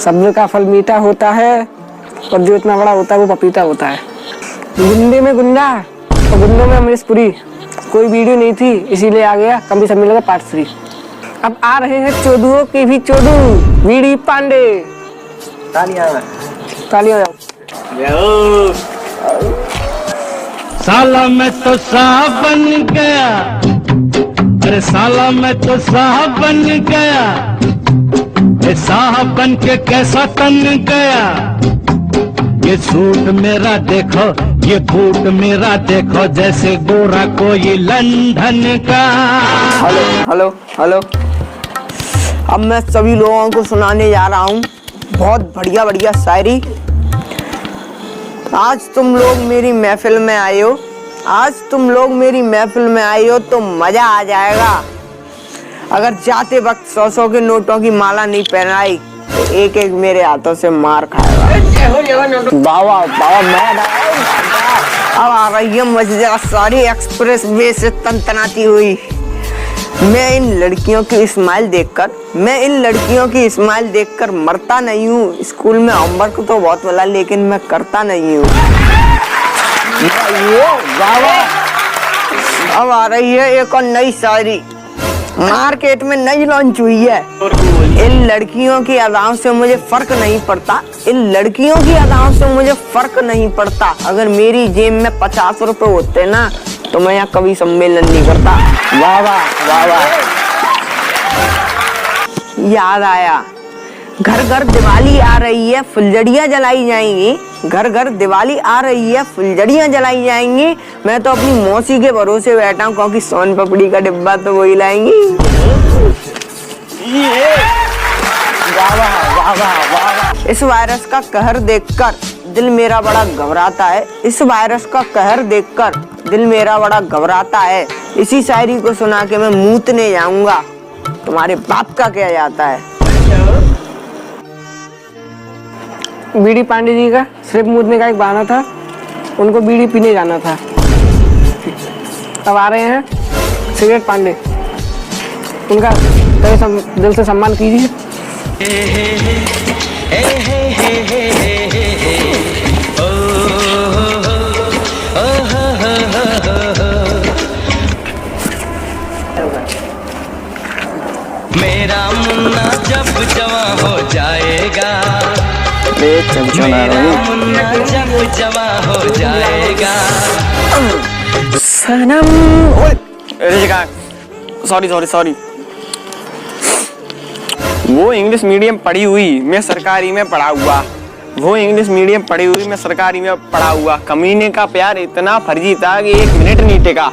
सब्र का फल मीठा होता है और जो इतना बड़ा होता है वो पपीता होता है। गुंडे में गुंडा और गुंडों में अमरीशपुरी। कोई वीडियो नहीं थी इसीलिए आ गया, कम भी सब मिलेगा पार्ट 3। अब आ रहे हैं चोदुओं के भी चोदू, वीडी पांडे। तालियां जाओ। साला मैं तो साहब बन गया, अरे साला मैं तो साहब बन गया, ये साहब बन के कैसा तन गया। ये सूट मेरा देखो, ये बूट मेरा देखो, जैसे गोरा कोई लंदन का। Hello hello hello. अब मैं सभी लोगों को सुनाने जा रहा हूँ बहुत बढ़िया बढ़िया शायरी। आज तुम लोग मेरी महफिल में आए हो, आज तुम लोग मेरी महफिल में आए हो तो मजा आ जाएगा। अगर जाते वक्त 100-100 के नोटों की माला नहीं पहनाई तो एक एक मेरे हाथों से मार खाएगा। बाबा बाबा मैं अब आ रही है मजेदार सारी एक्सप्रेस वे से तनतनाती हुई। मैं इन लड़कियों की स्माइल देखकर मरता नहीं हूँ। स्कूल में होमवर्क तो बहुत मिला लेकिन मैं करता नहीं हूँ। अब आ रही है एक और नई शायरी, मार्केट में नई लॉन्च हुई है। इन लड़कियों की अदाओं से मुझे फर्क नहीं पड़ता, इन लड़कियों की अदाओं से मुझे फर्क नहीं पड़ता। अगर मेरी जेब में 50 रुपए होते ना तो मैं यहाँ कभी सम्मेलन नहीं करता। वाह वाह वाह वाह। याद आया, घर घर दिवाली आ रही है, फुलझड़ियाँ जलाई जाएंगी। घर घर दिवाली आ रही है, फुलझड़ियाँ जलाई जाएंगी। मैं तो अपनी मौसी के भरोसे बैठा हूँ क्योंकि सोन पापड़ी का डिब्बा तो वही लाएंगी। इस वायरस का कहर देखकर दिल मेरा बड़ा घबराता है, इस वायरस का कहर देखकर दिल मेरा बड़ा घबराता है। इसी शायरी को सुना के मैं मूतने जाऊंगा, तुम्हारे बाप का क्या जाता है। वीडी पांडे जी का सिर्फ मूतने का एक बहाना था, उनको बीड़ी पीने जाना था। अब आ रहे हैं सिगरेट पांडे, उनका दिल से सम्मान कीजिए। मेरा मुन्ना जब जवां हो जाएगा, मेरा मुन्ना जब जवां हो जाएगा। सनम सॉरी वो इंग्लिश मीडियम पढ़ी हुई, मैं सरकारी में पढ़ा हुआ। वो इंग्लिश मीडियम पढ़ी हुई, मैं सरकारी में पढ़ा हुआ। कमीने का प्यार इतना फर्जी था कि 1 मिनट नहीं टिका।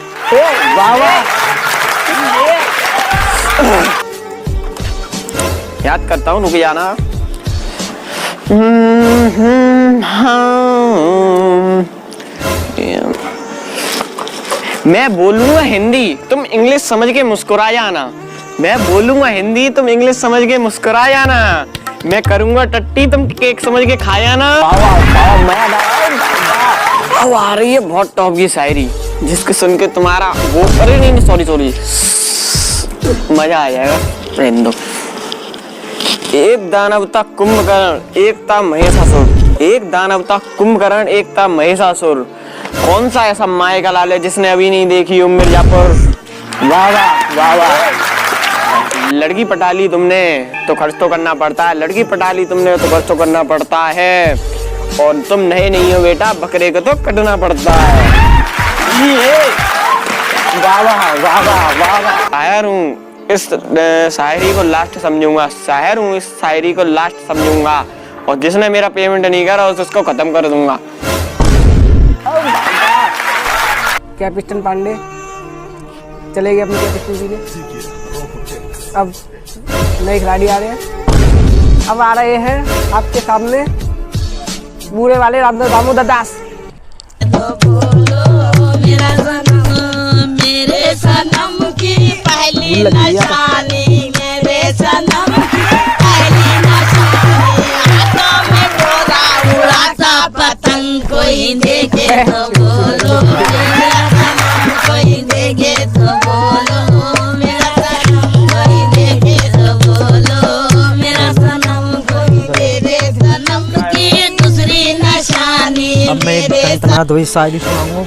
याद करता हूँ, रुक जाना। मैं बोलूंगा हिंदी, तुम इंग्लिश समझ के मुस्कुरा जाना। मैं बोलूंगा हिंदी, तुम इंग्लिश समझ के मुस्कुरा जाना। मैं करूंगा टट्टी, तुम केक समझ के खा जाना। अब आ रही है बहुत टॉप की शायरी जिसको सुन के तुम्हारा वो अरे नहीं सॉरी मजा आ जाएगा। रहने दो। एक दानव था कुंभकर्ण, एक था महिषासुर। एक दानव था कुंभकर्ण, एक था महिषासुर। कौन सा ऐसा माए का लाल है जिसने अभी नहीं देखी हो मिर्जापुर। वाह वाह वाह। लड़की पटा ली तुमने तो खर्च तो करना पड़ता है, लड़की पटा ली तुमने तो खर्च तो करना पड़ता है। और तुम नहीं हो बेटा, बकरे को तो कटना पड़ता है। वाह वाह वाह वाह वाह। शायर हूँ, इस शायरी को लास्ट समझूंगा। शायर हूँ, इस शायरी को लास्ट समझूंगा। और जिसने मेरा पेमेंट नहीं करा उसको खत्म कर दूंगा। कैप्टन पांडे चले गए अपने कैप्टन जी। अब नए खिलाड़ी आ रहे हैं। अब आ रहे हैं आपके सामने बूढ़े वाले दामोदर दास। मेरे सनम की पहली निशानी, मेरे सनम की पहली निशानी। हाथों में डोरा उड़ाता पतंग, कोई देखे तो बोलो मेरा सनम, कोई देखे तो बोलो मेरा सनम, कोई देखे तो बोलो मेरा सनम, कोई देखे मैं तो शायरी सुनाऊंगा,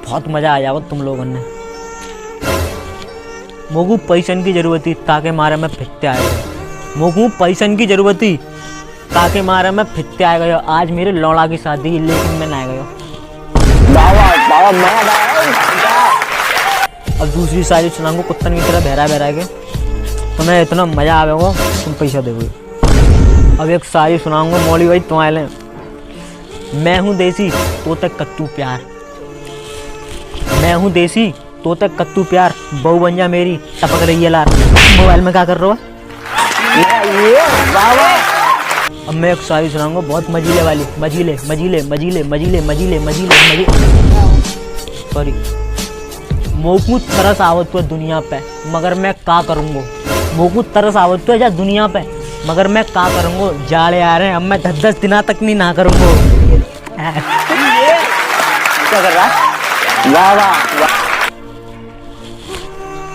बहुत मजा आ जाएगा तुम लोगों ने। मोगू पैसन की जरूरत थी ताकि मारे में फिरते आ गए। मोगू पैसन की जरूरत थी ताकि मारे में फिरते आ गए। आज मेरे लौड़ा की शादी लेकिन मैं ना गया। अब दूसरी शायरी सुनाऊंगा कुत्तन की तरह बहरा बहरा के, तुम्हें इतना मजा आवेगा तुम पैसा दोगे। अब एक शायरी सुनाऊंगा मौली भाई तुम्हारे। मैं हूँ देसी तो तक कत्तू प्यार, मैं हूँ देसी तो तक कत्तू प्यार, बहू बन जा मेरी टपक रही है लार। मोबाइल में क्या कर रहे हो? अब मैं एक शायरी सुनाऊंगा बहुत मजीले वाली, मजीले मजीले मजीले मजीले मजीले मजीले सॉरी। मोकू तरस आवत है दुनिया पे मगर मैं का करूँगा। मोकू तरस आवत है जा दुनिया पे मगर मैं का करूँगा। जाड़े आ रहे हैं अब मैं 10 दिन तक नहीं ना करूँगा। क्या कर रहा है? वाह वाह।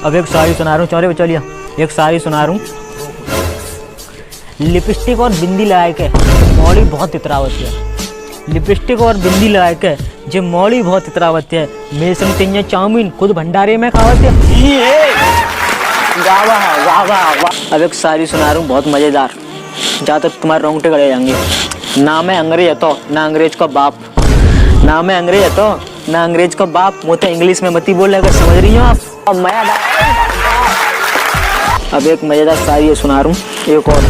अब एक शायरी सुना रहा हूँ, चौरे चलिए एक शायरी सुना रहा हूँ। लिपस्टिक और बिंदी लगा के मौली बहुत इतरावती है। लिपस्टिक और बिंदी लगा के जो मौली बहुत इतरावती है। मेरे संग तिन्या चाउमीन खुद भंडारे में खावती है। अब एक शायरी सुना रहा हूँ बहुत मजेदार, जहाँ तक तुम्हारे रोंगटे गड़े जाएंगे। ना मैं अंग्रेज है तो ना अंग्रेज का बाप, ना मैं अंग्रेज है तो ना अंग्रेज का बाप। मुझे इंग्लिश में मती बोले अगर समझ रही हो आप। अब एक मजेदार शायरी सुना रहा हूँ एक और,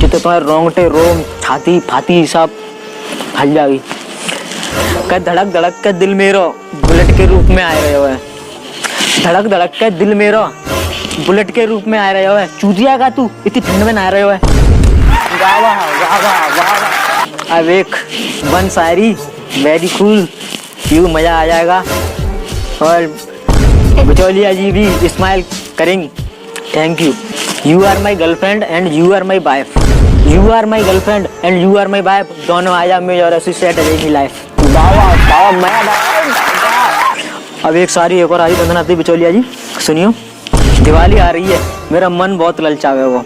जितने तुम्हारे रोंगटे रोम छाती फाती सब हल जाएगी। क्या धड़क धड़क के दिल मेरा बुलेट के रूप में आ रहे हो है। धड़क धड़क के दिल मेरा बुलेट के रूप में आ रहे हो है। चूतिया का तू इतनी ठंड में ना रहे हो है। अब एक वन शायरी वेरी कूल, यू मजा आ जाएगा। और बिचौलिया जी भी स्माइल करेंगी। Thank you. You are my girlfriend and you are my wife, you are my girlfriend and you are my wife, दोनों आया मेरी और एसोसिएट रहेगी लाइफ। अब एक सारी एक और आ रही बंदनाती बिचौलिया जी सुनियो। दिवाली आ रही है मेरा मन बहुत ललचावेगा।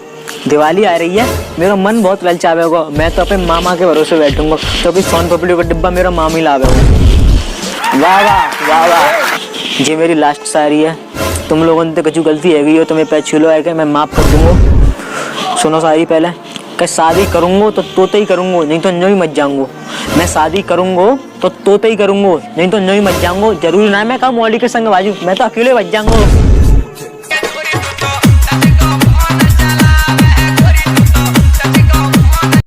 दिवाली आ रही है मेरा मन बहुत ललचावेगा। मैं तो अपने मामा के भरोसे बैठूंगा क्योंकि सोन पापड़ी का डिब्बा मेरा मामी लावेगा। वाह वाह वाह वाह। ये मेरी लास्ट शायरी है। तुम लोगों ने कुछ गलती है गई हो तो मैं पैर छू लो है कि मैं माफ़ कर दूंगा। सुनो शायरी पहले कि शादी करूँगा तो तोते ही करूँगा नहीं तो न्यों ही मच जाऊँगा। मैं शादी करूँगा तो तोते ही करूँगा नहीं तो न्यों ही मच जाऊँगा। जरूरी ना मैं कहूँ मौली के संग बाजू, मैं तो अकेले बच जाऊँगा।